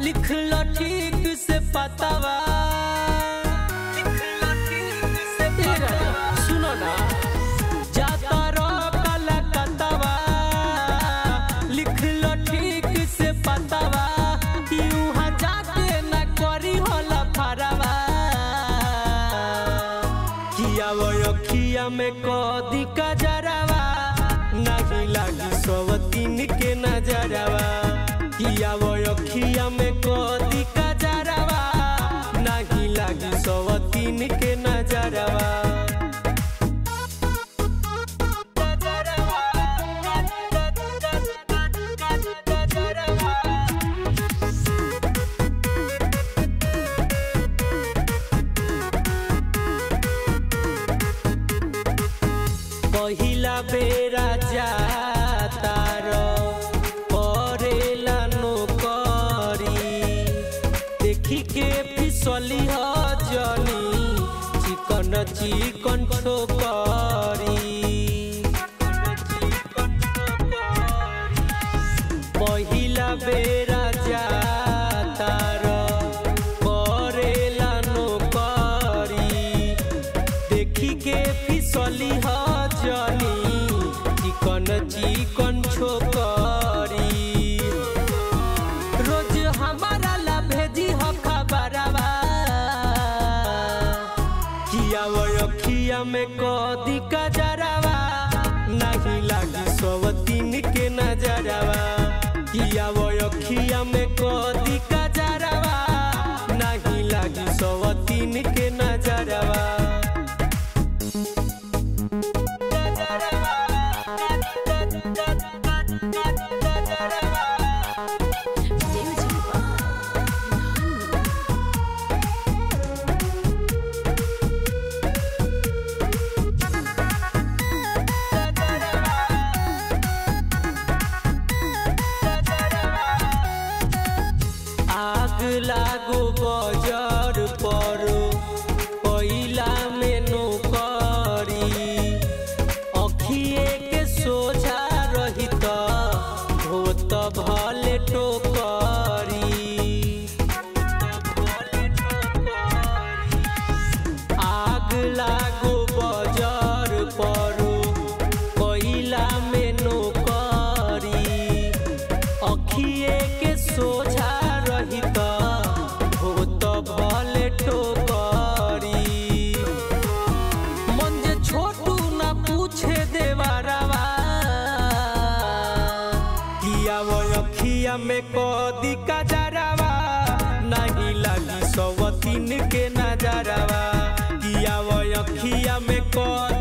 लिख लो ठीक से पतावा, सुनो ना जाता रो कलकत्तावा, लिख लो ठीक से पतावा, यूं जाके न करी होला फरवा, किया वो अखिया में कदी का जरावा, नहीं लगी सवतीन के नजरवा, किया वो अखिया में कदी का जरावा, नहीं लगी सवतीन के नजरवा। पहिला बेरा जाता रो करेला नौकरी, देखी के फिसली हो जनी चिकन चिकन छोकरी, पहिला बेरा जाता रो करेला नौकरी, देखी के फिसली हो जनी चिकन चिकन छोकरी, रोज हमारा ला भेजी हो खबरवा, किया वो अखिया में कदी का जरावा, नहीं लगी सवतीन के नजरवा, किया वो अखिया में कदी का जरावा, नहीं लगी सवतीन के नजरवा। आग लागो बजार पर पहिला में नौकरी, अखिए के सोझा रही तो होत भले टोकरी, आग लागो बजार पर पहिला में नौकरी, अखिए के सोझा रही तो होत भले टोकरी, मन जे छोटू न पूछे देवरवा, किया वो अखिया में कदी का जरावा, नहीं लगी सवतीन के नजरवा, किया वो अखिया में कदी